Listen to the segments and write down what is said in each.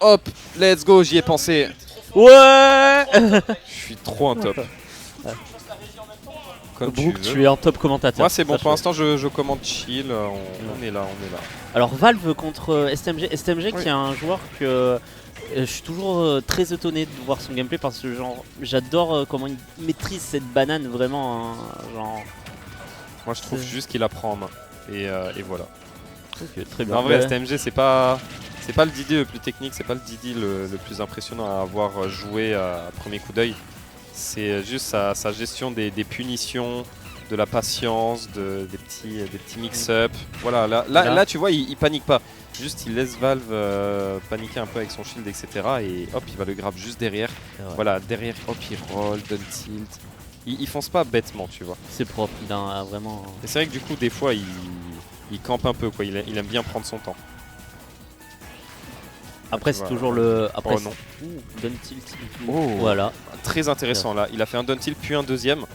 Hop, let's go, j'y ai pensé. Ouais. Je suis trop un top. Comme Brooke, tu veux. tu es un top commentateur. Moi c'est bon, Sache-le. pour l'instant je commande chill, on est là, on est là. Alors Valve contre STMG. STMG Oui. qui est un joueur que je suis toujours très étonné de voir son gameplay parce que genre j'adore comment il maîtrise cette banane vraiment. Hein, genre. Moi je trouve juste qu'il apprend en main. Et voilà. Ok, très bien. En vrai, Ouais. STMG c'est pas le Didi le plus technique, c'est pas le Didi le plus impressionnant à avoir joué à premier coup d'œil. C'est juste sa gestion des punitions, de la patience, des petits mix-up. Voilà, là tu vois, il panique pas. Juste il laisse Valve paniquer un peu avec son shield, etc. Et hop, il va le grab juste derrière. Ouais. Voilà, derrière, hop, il roll, down tilt. Il fonce pas bêtement, tu vois. C'est propre, il a vraiment. Et c'est vrai que du coup, des fois, il campe un peu, quoi. Il aime bien prendre son temps. Après, c'est toujours le. Après, Oh non. Down tilt. Oh. Voilà. Très intéressant là. Il a fait un down tilt puis un deuxième.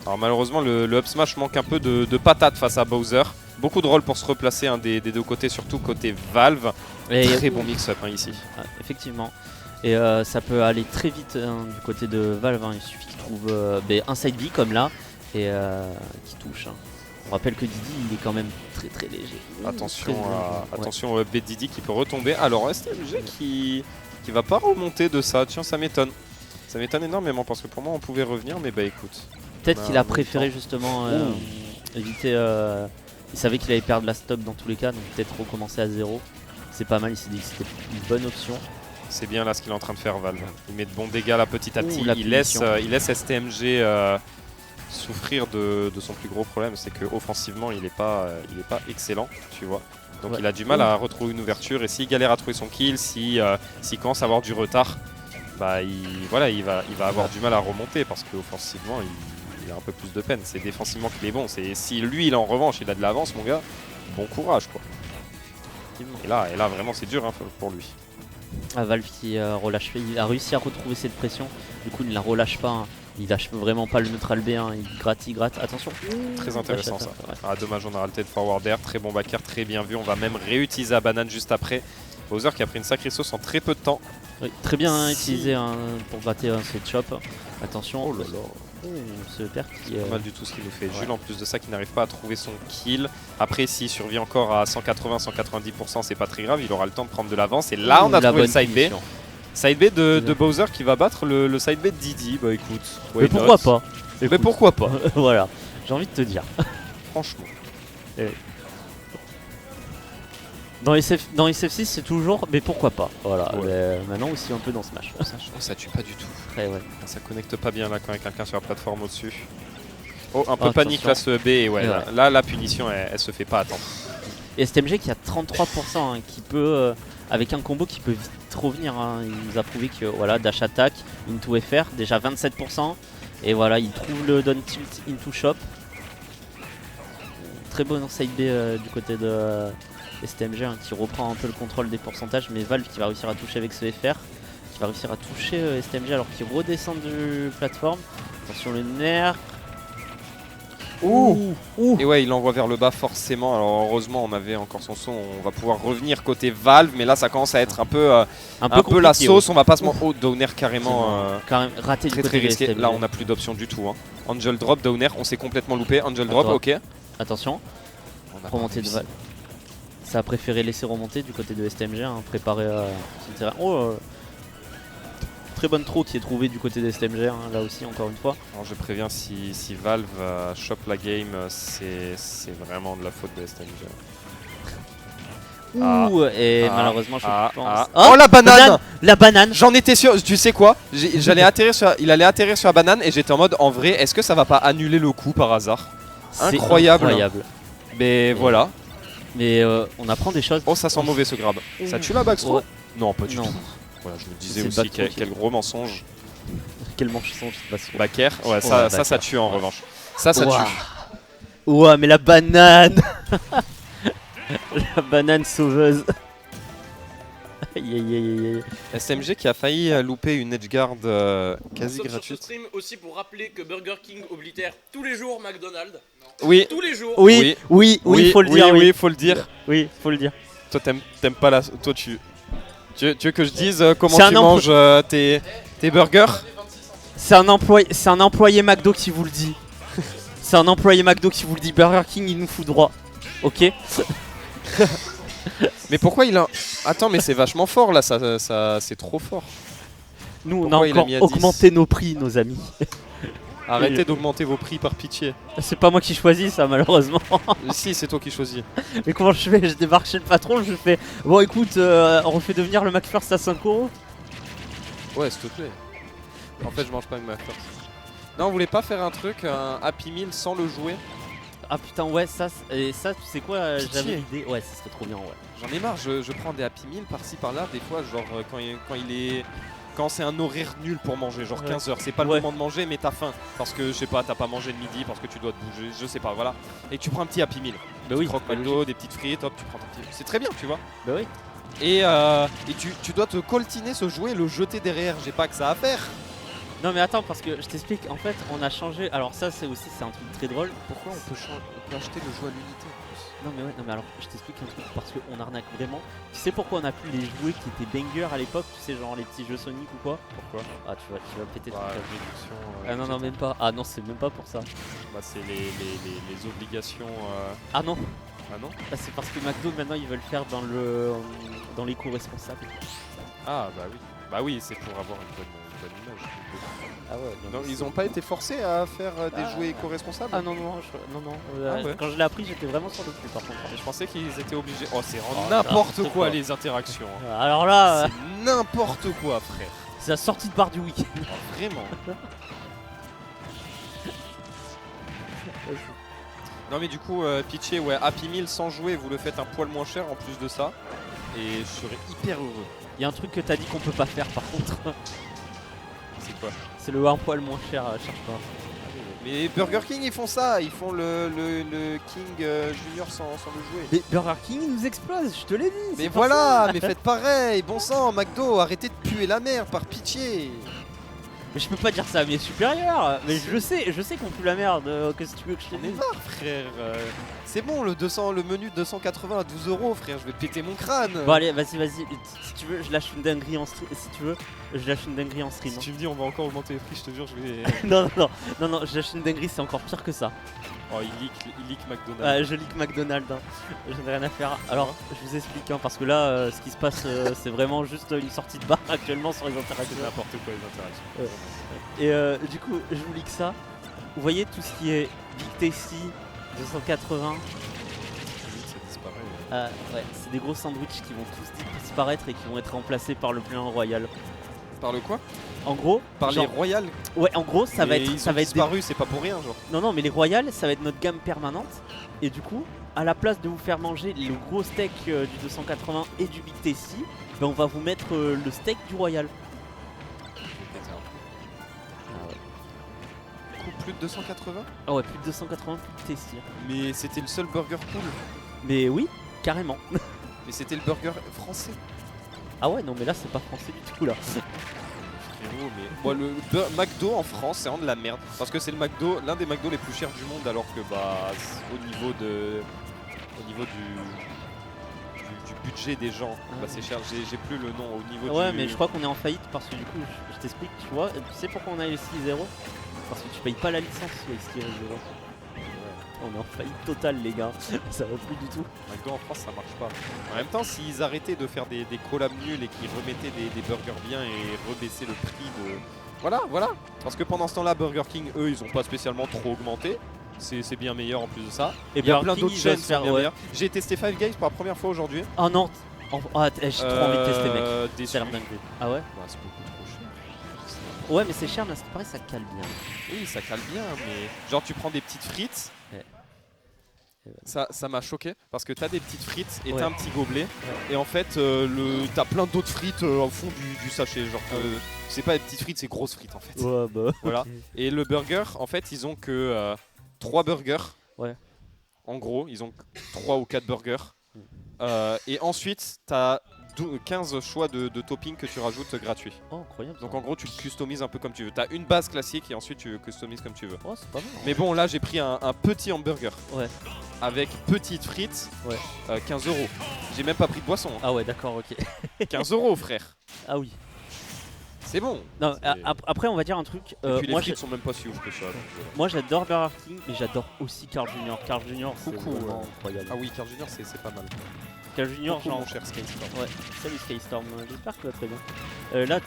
Alors malheureusement, le up smash manque un peu de patate face à Bowser. Beaucoup de rôle pour se replacer des deux côtés, surtout côté Valve. Et Très bon mix-up ici. effectivement. Et ça peut aller très vite du côté de Valve. Il suffit qu'il trouve un side B comme là et qu'il touche. On rappelle que Didi il est quand même très très léger. Attention, Très attention au B Didi qui peut retomber. Alors STMG qui va pas remonter de ça. Tiens, ça m'étonne. Ça m'étonne énormément parce que pour moi on pouvait revenir, mais bah écoute. Peut-être qu'il a en même préféré temps. justement éviter. Il savait qu'il allait perdre la stop dans tous les cas, donc peut-être recommencer à zéro. C'est pas mal, il s'est dit que c'était une bonne option. C'est bien là ce qu'il est en train de faire Valve. Il met de bons dégâts là petit à petit. la Il laisse punition. STMG souffrir de son plus gros problème, c'est que offensivement il est pas excellent, tu vois. Donc Ouais. il a du mal à retrouver une ouverture et s'il galère à trouver son kill, s'il commence à avoir du retard, bah il va avoir du mal à remonter parce qu'offensivement il a un peu plus de peine. C'est défensivement qu'il est bon. Si lui il en revanche il a de l'avance mon gars, bon courage quoi. Et là vraiment c'est dur hein, pour lui. Valve qui relâche, il a réussi à retrouver cette pression, du coup il ne la relâche pas, hein. Il lâche vraiment pas le neutral B1, il gratte, attention. Très intéressant ça. Ouais. Ah dommage, on a raté le forward air, très bon back air, très bien vu. On va même réutiliser la banane juste après. Bowser qui a pris une sacrée sauce en très peu de temps. Oui, très bien Si. utilisé pour gratter cette chop. Attention, Oh là là. ce père qui Pas mal du tout ce qu'il nous fait. Jules en plus de ça qui n'arrive pas à trouver son kill. Après s'il survit encore à 180-190% c'est pas très grave, il aura le temps de prendre de l'avance. Et là on a trouvé le side B. Side B de Bowser qui va battre le side B de Didi. Bah écoute. Mais pourquoi pas? Mais pourquoi pas? Voilà, j'ai envie de te dire. Franchement. Dans SF6 c'est toujours mais pourquoi pas? Voilà, Ouais. maintenant aussi un peu dans Smash. Ça tue pas du tout. Très ouais. Ça connecte pas bien là quand il y a quelqu'un sur la plateforme au-dessus. Oh, un peu Attention. panique là ce B et ouais, Et là la punition elle se fait pas attendre. Et STMG qui a 33% hein, qui peut avec un combo qui peut vite revenir. Hein. Il nous a prouvé que voilà, dash attack into FR déjà 27% et voilà il trouve le down tilt into shop. Très bon side B du côté de STMG hein, qui reprend un peu le contrôle des pourcentages, mais Valve qui va réussir à toucher avec ce FR, qui va réussir à toucher STMG alors qu'il redescend du plateforme. Attention le nerf. Ouh. Et ouais, il l'envoie vers le bas forcément. Alors heureusement, on avait encore son son. On va pouvoir revenir côté Valve, mais là ça commence à être un peu la sauce. On va pas se mentir. Oh, Downer carrément raté très du très côté risqué. STMG. Là, on n'a plus d'option du tout. Hein. Angel drop, Downer, on s'est complètement loupé. Angel drop, ok. Attention, On a remontée de Valve. Ça a préféré laisser remonter du côté de STMG, hein, préparer son terrain. Oh, très bonne throw qui est trouvée du côté de STMG, hein, là aussi, encore une fois. Alors je préviens, si Valve chope la game, c'est vraiment de la faute de STMG. Malheureusement, je pense. Oh la banane! La banane! J'en étais sûr, tu sais quoi? Il allait atterrir sur la banane et j'étais en mode, en vrai, est-ce que ça va pas annuler le coup par hasard? Incroyable. Mais voilà. Mais on apprend des choses. Oh, ça sent mauvais ce grab. Ça tue la backstro? Non, pas du Non. tout. Voilà, je me disais C'est aussi backstro quel gros mensonge. Quel mensonge, c'est Backer, ouais, ça tue en revanche. Ça tue. Ouah, mais la banane! La banane sauveuse. SMG qui a failli louper une edgeguard quasi gratuite. Sur ce stream aussi pour rappeler que Burger King oblitère tous les jours McDonald's. Oui. Tous les jours. Oui, faut le dire. Oui, faut le dire. Oui, faut le dire. Toi, t'aimes pas la. Toi, tu Tu veux que je dise comment C'est un tu emploi- manges tes burgers? C'est un employé McDo qui vous le dit. C'est un employé McDo qui vous le dit. Burger King, il nous fout droit. Ok. Mais pourquoi il a... Attends, mais c'est vachement fort là, ça c'est trop fort. Nous, on Pourquoi a il a encore mis à 10? augmenté nos prix, nos amis. Arrêtez d'augmenter vos prix par pitié. C'est pas moi qui choisis ça, malheureusement. Si, c'est toi qui choisis. Mais comment je fais? Je débarque chez le patron, je fais bon, écoute, on refait devenir le McFirst à 5 €. Ouais, s'il te plaît. En fait, je mange pas avec ma force. Non, on voulait pas faire un truc, un Happy Meal sans le jouer? Ah putain, ouais, ça, et ça, tu sais quoi, Pitié. j'avais l'idée. Ouais, ça serait trop bien, ouais. J'en ai marre, je prends des Happy Meal par-ci par-là, des fois, genre quand c'est un horaire nul pour manger, genre Ouais. 15h, c'est pas le Ouais. moment de manger, mais t'as faim. Parce que, je sais pas, t'as pas mangé le midi, parce que tu dois te bouger, je sais pas, voilà. Et tu prends un petit Happy Meal. Bah oui, Croque bah McDo, des petites frites, hop, tu prends ton petit. C'est très bien, tu vois. Bah oui. Et tu dois te coltiner ce jouet et le jeter derrière, j'ai pas que ça à faire. Non mais attends, parce que je t'explique, en fait on a changé, alors ça c'est aussi c'est un truc très drôle. Pourquoi on peut acheter le jouet à l'unité en plus? Non mais ouais, non mais alors je t'explique un truc parce qu'on arnaque vraiment. Tu sais pourquoi on a plus les jouets qui étaient bangers à l'époque, tu sais genre les petits jeux Sonic ou quoi? Pourquoi? Ah tu vas péter ton Bah, câble. réduction, Ah non non même pas, ah non c'est même pas pour ça. Bah, c'est les obligations. Ah non, Ah non? ah, c'est parce que McDo maintenant ils veulent faire dans l'éco-responsable. Ah bah oui. Bah oui, c'est pour avoir une bonne image. Ah ouais, Non, mais ils c'est- ont pas été forcés à faire des Ah. jouets éco-responsables? Ah non non, non. Ah ouais. Quand je l'ai appris j'étais vraiment sur le cul par contre. Je pensais qu'ils étaient obligés. Oh, c'est Oh, n'importe n'importe quoi quoi. les interactions. Hein. Alors là, C'est n'importe quoi, frère. c'est la sortie de bar du week-end. Oh, vraiment. Non mais du coup, Pitché, ouais, Happy Meal sans jouer, vous le faites un poil moins cher en plus de ça. Et je serais hyper heureux. Il y a un truc que t'as dit qu'on peut pas faire par contre. C'est quoi? C'est le un poil moins cher, cherche pas. Mais Burger King ils font ça, ils font le King Junior sans le jouer. Mais Burger King il nous explose, je te l'ai dit. Mais c'est pas voilà, ça. mais faites pareil, bon sang, McDo, arrêtez de puer la merde par pitié. Mais je peux pas dire ça à mes supérieurs. Mais je sais qu'on pue la merde. Qu'est-ce que tu veux que je te J'en ai dise? marre, frère. C'est bon, le menu de 280 à 12 €, frère, je vais péter mon crâne. Bon allez, vas-y. Si tu veux, je lâche une dinguerie en stream. Si tu veux, je lâche une dinguerie en stream. Si tu me dis on va encore augmenter les prix, je te jure, je vais. Non, je lâche une dinguerie, c'est encore pire que ça. Oh, il leak McDonald's. Je lis que McDonald's, hein. Je n'ai rien à faire. Alors, je vous explique, hein, parce que là, ce qui se passe, c'est vraiment juste une sortie de bar actuellement sur les C'est interactions. n'importe quoi les interactions. Et du coup, je vous lis que ça. Vous voyez tout ce qui est Big Tasty 280. Ça disparaît. Ouais, c'est des gros sandwichs qui vont tous disparaître et qui vont être remplacés par le plein royal. Par le quoi? En gros, Par genre- les Royal. ouais, en gros, ça va Mais être, ils ça ont va être des- disparu, c'est pas pour rien, genre. Non, mais les royales, ça va être notre gamme permanente. Et du coup, à la place de vous faire manger le gros steak du 280 et du Big Tasty, ben on va vous mettre le steak du royal. Du coup, plus de 280. Ah ouais, plus de 280, plus de Tasty. Mais c'était le seul burger cool. Mais oui, carrément. Mais c'était le burger français. Ah ouais, non, mais là, c'est pas français du tout là. Frérot, mais moi McDo en France c'est vraiment de la merde parce que c'est le McDo, l'un des McDo les plus chers du monde alors que bah au niveau du budget des gens bah c'est cher, j'ai plus le nom au niveau Ouais, du... mais je crois qu'on est en faillite parce que du coup, je t'explique, tu vois, tu sais pourquoi on a les 6-0? Parce que tu payes pas la licence sur les 6-0. On est en faillite totale, les gars. Ça va plus du tout. McDo en France ça marche pas. En même temps s'ils arrêtaient de faire des collabs nuls et qu'ils remettaient des burgers bien et rebaissaient le prix de... Voilà. Parce que pendant ce temps là Burger King eux ils ont pas spécialement trop augmenté. C'est bien meilleur en plus de ça. Et Il y a Burger plein King, d'autres ils chaînes doivent qui faire- sont bien ouais. meilleures. J'ai testé Five Guys pour la première fois aujourd'hui. Oh non, j'ai trop envie de tester, mec. Déçu. C'est l'air dingue. Ah ouais? Ouais, c'est beaucoup trop cher. Ouais, mais c'est cher, mais c'est pareil, ça cale bien. Oui, ça cale bien, mais genre tu prends des petites frites. Ouais. Ça m'a choqué parce que t'as des petites frites et Ouais. t'as un petit gobelet et en fait t'as plein d'autres frites au fond du sachet genre c'est pas des petites frites, c'est grosses frites en fait. Ouais, bah. Voilà. Et le burger en fait ils ont que 3 burgers. Ouais. En gros ils ont 3 ou 4 burgers et ensuite t'as 15 choix de topping que tu rajoutes gratuits. Oh, incroyable. Donc ça. en gros, tu le customises un peu comme tu veux. Tu as une base classique et ensuite tu customises comme tu veux. Oh, c'est pas mal. Mais bon, là, j'ai pris un petit hamburger. Ouais. Avec petites frites, Ouais. 15 €. J'ai même pas pris de boisson. Ah ouais, d'accord, ok. 15 €, frère. Ah oui. C'est bon. Non, C'est- après, on va dire un truc. Et puis les moi, frites sont même pas si ouf que ça. donc, moi, j'adore Burger King, mais j'adore aussi Carl Jr. Carl Jr, c'est Coucou, vraiment incroyable. Ah oui, Carl Junior, c'est pas mal. Carl Jr, Coucou, genre. mon cher Skystorm. Ouais, salut Skystorm, j'espère que tu vas très bien. Là,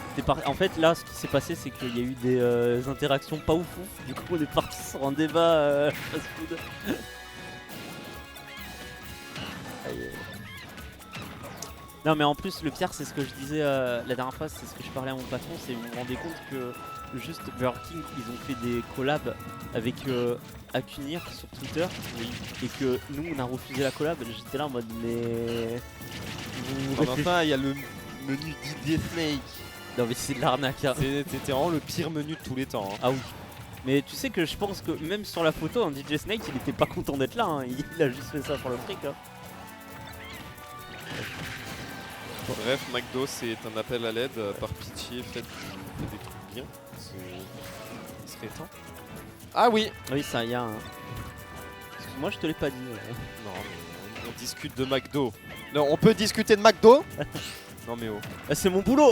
en fait, là, ce qui s'est passé, c'est qu'il y a eu des interactions pas ouf. Du coup, on est parti sur un débat fast-food. Aïe. Non, mais en plus, le pire, c'est ce que je disais la dernière fois, c'est ce que je parlais à mon patron, c'est que vous vous rendez compte que juste Burger King, ils ont fait des collabs avec Acunir sur Twitter, et que nous, on a refusé la collab. J'étais là en mode, mais. Valentin, il y a le menu Didier Snake. Non, mais c'est de l'arnaque. Hein. C'était vraiment le pire menu de tous les temps. Hein. Ah oui. Mais tu sais que je pense que même sur la photo, un DJ Snake, il était pas content d'être là. Hein. Il a juste fait ça pour le fric. Hein. Bref, McDo, c'est un appel à l'aide. Par pitié, faites des trucs bien. Il serait temps. Ah oui. Oui, ça y a un. Moi, je te l'ai pas dit. Non, mais on discute de McDo. Non, on peut discuter de McDo. Non mais oh. Ah, c'est mon boulot.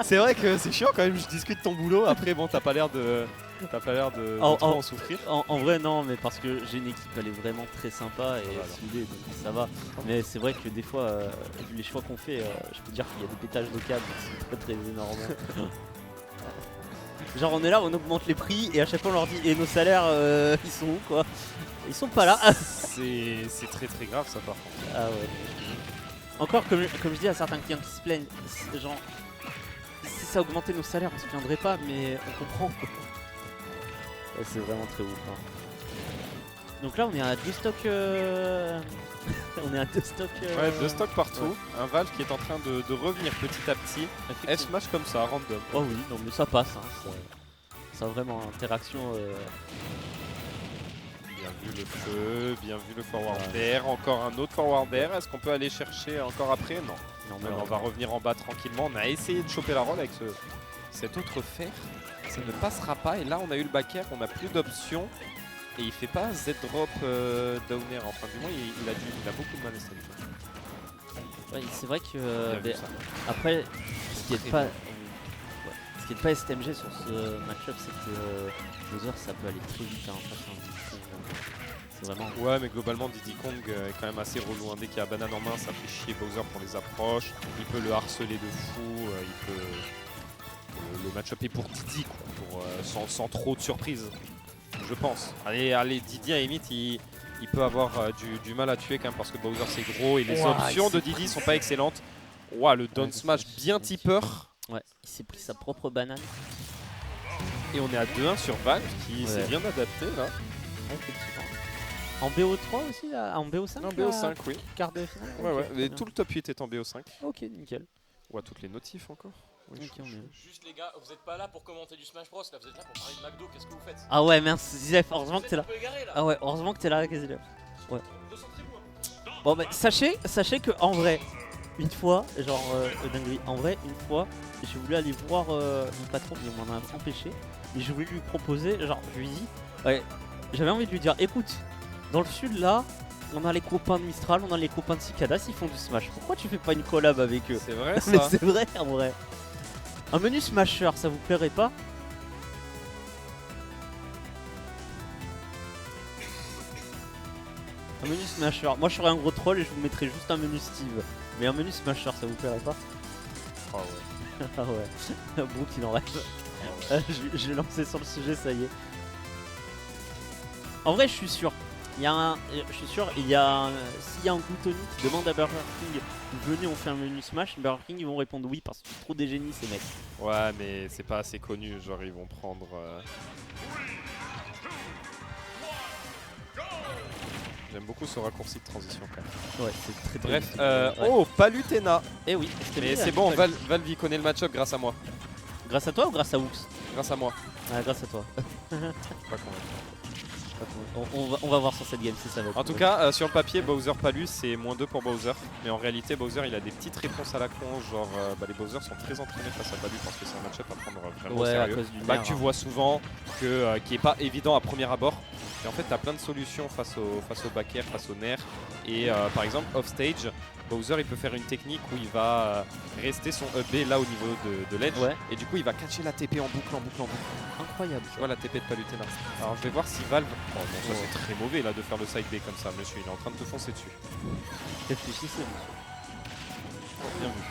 C'est vrai que c'est chiant quand même, je discute ton boulot, après bon t'as pas l'air de trop en souffrir. En vrai, non, mais parce que j'ai une équipe, elle est vraiment très sympa et Voilà. soudée, donc ça va. Mais c'est vrai que des fois, vu les choix qu'on fait, je peux dire qu'il y a des pétages de câbles qui sont très très énormes. Genre on est là, on augmente les prix et à chaque fois on leur dit et nos salaires ils sont où quoi? Ils sont pas là. C'est très très grave ça par contre. Ah ouais. Encore comme je dis à certains clients qui se plaignent, genre si ça augmentait nos salaires on se plaindrait pas mais on comprend. Ouais, c'est vraiment très ouf. Hein. Donc là on est à 2 stocks. On est à 2 stocks. Ouais, 2 stocks partout. Un Valve qui est en train de revenir petit à petit. S-Match comme ça, random. Oh oui, non mais ça passe. Hein. Ça a vraiment interaction. Bien vu le feu, bien vu le forward air, encore un autre forward air. Est-ce qu'on peut aller chercher encore après? Non. Non, Mais on va revenir en bas tranquillement. On a essayé de choper la roll avec cet autre fer. Ça ne passera pas. Et là, on a eu le back air, on n'a plus d'options. Et il fait pas Z-drop down air. Enfin, du moins, il a beaucoup de mal à cette fois. Ouais, c'est vrai que. Bien vu ça. Après, ce qui est Très pas. bon. Ce qui est pas STMG sur ce match-up, c'est que Bowser ça peut aller très vite hein, face à un Diddy Kong. C'est vraiment. Ouais, mais globalement, Diddy Kong est quand même assez relou. Dès qu'il y a banane en main, ça fait chier Bowser pour les approches. Il peut le harceler de fou. Il peut. Le match-up est pour Diddy, quoi, sans trop de surprises, je pense. Allez, Diddy à la limite, il peut avoir du mal à tuer quand même parce que Bowser c'est gros et les options de Diddy sont pas excellentes. Ouah, le down smash bien tipper. Ouais, il s'est pris sa propre banane. Et on est à 2-1 sur Valve qui s'est Ouais. bien adapté là. Effectivement. En BO3 aussi là, en BO5 Non, là, BO5, oui. quart de finale. Ouais, Ok, ouais. très Et bien. tout le top 8 est en BO5. Ok, nickel. Ouah, toutes les notifs encore. Oui, Ok, on est- Juste les gars, vous êtes pas là pour commenter du Smash Bros, là vous êtes là pour parler de McDo, qu'est-ce que vous faites? Ah ouais, mince, Zizef, heureusement que t'es là. Un peu égaré, là. Ah ouais, heureusement que t'es là, Zizef. Concentrez-vous. Bon bah sachez que en vrai, une fois, genre dinguerie, en vrai, une fois, j'ai voulu aller voir mon patron, il m'en a empêché, et je voulais lui proposer, genre je lui dis, ouais, j'avais envie de lui dire, écoute, dans le sud là, on a les copains de Mistral, on a les copains de Cicadas, ils font du Smash, pourquoi tu fais pas une collab avec eux? C'est vrai Mais ça. c'est vrai en vrai. Un menu Smasher, ça vous plairait pas? Un menu Smasher. Moi je serais un gros troll et je vous mettrais juste un menu Steve. Mais un menu Smasher, ça vous plairait pas? Ah ouais. Ah ouais. Brooke il en rêve. Je vais lancer sur le sujet, ça y est. En vrai, je suis sûr. S'il y a un gloutonnier qui demande à Burger King, venez on fait un menu Smash, Burger King ils vont répondre oui parce que c'est trop des génies ces mecs. Ouais, mais c'est pas assez connu. Genre, ils vont prendre. J'aime beaucoup ce raccourci de transition quand même. Ouais, c'est très Bref, utile. Ouais. oh, Palutena. Eh oui, Mais c'est bon, Valve il connaît le match-up grâce à moi. Grâce à toi ou grâce à Woox? Grâce à moi. Ah, grâce à toi. Je suis pas convaincu. On va voir sur cette game si ça va être En tout mauvais. cas, sur le papier, Bowser Palus c'est -2 pour Bowser. Mais en réalité, Bowser il a des petites réponses à la con. Genre, les Bowser sont très entraînés face à Palus parce que c'est un match-up à prendre vraiment au Ouais, à sérieux. cause du Que nerf, tu hein. vois souvent, qui est pas évident à premier abord. Et en fait, tu as plein de solutions face au back air, face au nerf. Et par exemple, off-stage, Bowser il peut faire une technique où il va rester son up B là au niveau de l'edge. Ouais. Et du coup, il va catcher la TP en boucle, en boucle, en boucle. Incroyable. Tu vois la TP de Palutena. Alors je vais voir si Valve. Oh non, ça c'est très mauvais là de faire le side B comme ça, monsieur. Il est en train de te foncer dessus. Réfléchissez. Oh, bien vu.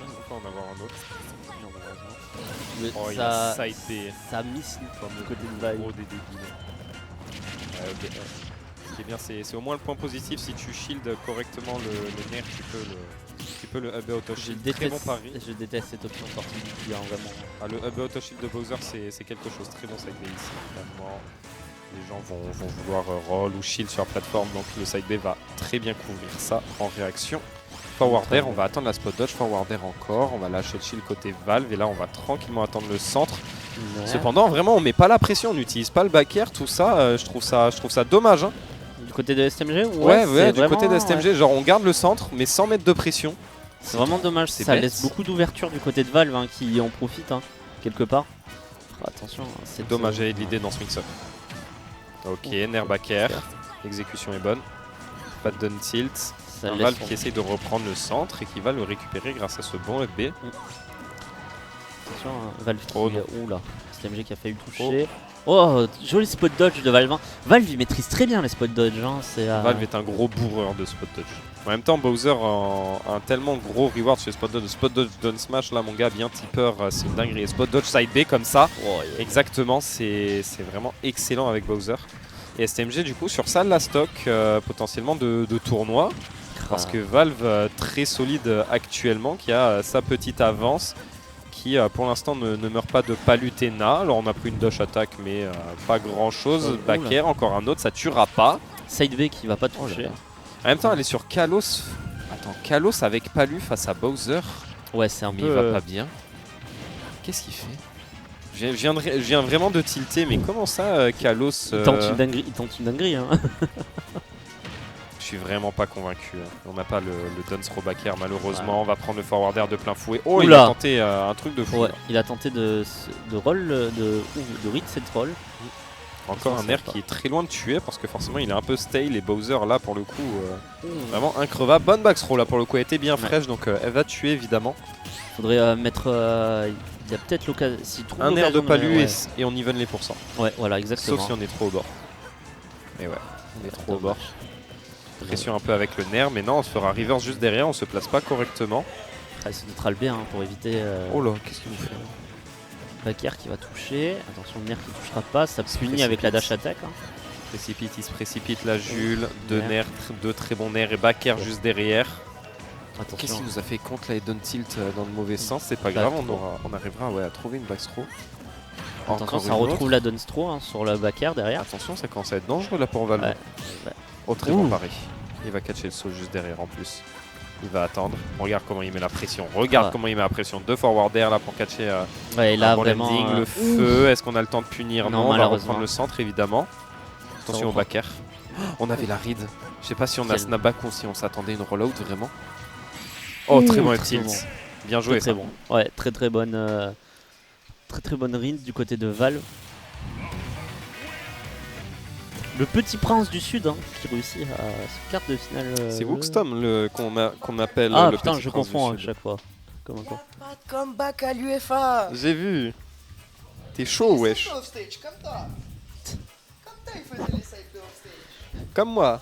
On peut en avoir un autre. Mais Oh, il ça, a side B. ça miss comme le côté de Valve. Gros des débiles. Ouais, ok. Ce qui est bien, c'est au moins le point positif. Si tu shield correctement le nerf, tu peux le up auto Je shield. Très déteste, bon pari. je déteste cette option sortie du cul, hein, vraiment. Ah, le up auto shield de Bowser, c'est quelque chose. Très bon side B ici. Vraiment. Les gens vont vouloir roll ou shield sur la plateforme, donc le side B va très bien couvrir ça en réaction. Forward air, on va attendre la spot dodge, forward air encore, on va lâcher le shield côté Valve et là on va tranquillement attendre le centre. Ouais. Cependant vraiment on met pas la pression, on n'utilise pas le back air, tout ça, je trouve ça dommage. Hein. Du côté de STMG Ouais, c'est du côté de vraiment, STMG, genre on garde le centre mais sans mettre de pression. C'est vraiment dommage, c'est ça bête. laisse beaucoup d'ouverture du côté de Valve hein, qui en profite hein, quelque part. Attention, hein, C'est dommage, j'avais de l'idée dans ce mix-up. Ok, nerf back air, l'exécution est bonne. Pas de down tilt. Ça Un laisse Valve son- qui essaye de reprendre le centre et qui va le récupérer grâce à ce bon FB. Attention, hein, Valve qui... Oh non. Oula, STMG qui a failli le toucher. Oh, joli spot dodge de Valve. Hein. Valve il maîtrise très bien les spot dodge. Hein. Valve est un gros bourreur de spot dodge. En même temps, Bowser a un tellement gros reward sur spot dodge. Spot dodge down smash, là mon gars, bien tipper, c'est une dinguerie. Et spot dodge side B comme ça, exactement, c'est vraiment excellent avec Bowser. Et STMG du coup sur ça la stock potentiellement de tournoi. Parce que Valve, très solide actuellement, qui a sa petite avance, qui pour l'instant ne meurt pas de Palutena. Alors on a pris une dash attack, mais pas grand chose. Back air, encore un autre, ça tuera pas. Side B qui va pas toucher. En même temps, elle est sur Kalos. Attends, Kalos avec Palu face à Bowser. Ouais, c'est un Mais peu. il va pas bien. Qu'est-ce qu'il fait? Je viens vraiment de tilter, mais comment ça, Kalos Il tente une dinguerie, hein. Je suis vraiment pas convaincu. Hein. On n'a pas le Duns Robacker malheureusement. On va prendre le forward air de plein fouet. Oh, Oula. il a tenté un truc de fou. Ouais, Là. il a tenté de roll, de read cette roll. Encore Ça, un ça air va pas. qui est très loin de tuer parce que forcément il est un peu stale et Bowser là pour le coup vraiment increvable. Bonne back throw là pour le coup, elle était bien fraîche donc elle va tuer évidemment. Faudrait mettre. Il y a peut-être l'occasion. Un air de Palu ouais. et on even les pourcents. Ouais, voilà, exactement. Sauf si on est trop au bord. Et ouais, on est trop au bord. Pression un peu avec le nerf, mais non, on se fera reverse juste derrière, on se place pas correctement. Ah, c'est neutral B hein, pour éviter. Oh là, qu'est-ce qu'il nous fait? Back air qui va toucher. Attention, le nerf qui touchera pas. Ça Se punit avec la précipite. dash attack. Hein. Précipite, il se précipite la Jules, deux Nerf. nerfs, deux très bons nerfs et back air juste derrière. Qu'est-ce Attention. qu'il nous a fait contre la down tilt dans le mauvais sens? C'est pas Back grave, throw. on arrivera ouais, à trouver une back throw. Attention, ça une autre. retrouve la Dunstro hein, sur le back air derrière. Attention, ça commence à être dangereux là pour Valve. Ouais. Ouais. Oh, très bon pari. Il va catcher le saut juste derrière en plus. Il va attendre. Regarde comment il met la pression. Regarde Ouais. comment il met la pression. Deux forward air là pour catcher Ouais, et là un bon vraiment. landing. Le feu, est-ce qu'on a le temps de punir? Non, Non, on va malheureusement. reprendre le centre évidemment. Attention au reprend. back air. On avait la read. Je sais pas si on a Quel- snapback ou si on s'attendait une rollout vraiment. Oh, très bon très tilt. bon. Bien joué Très ça. bon. Ouais, très bonne. Très bonne read du côté de Valve. Le petit prince du sud hein, qui réussit à se quart de finale. C'est Wookstom qu'on appelle Ah le putain, petit je prince du confonds à Sud. chaque fois. Comment quoi? Pas de comeback à l'UFA. J'ai vu. T'es chaud, wesh. Offstage, comme toi. Comme toi, il faisait les cycles offstage. Comme moi.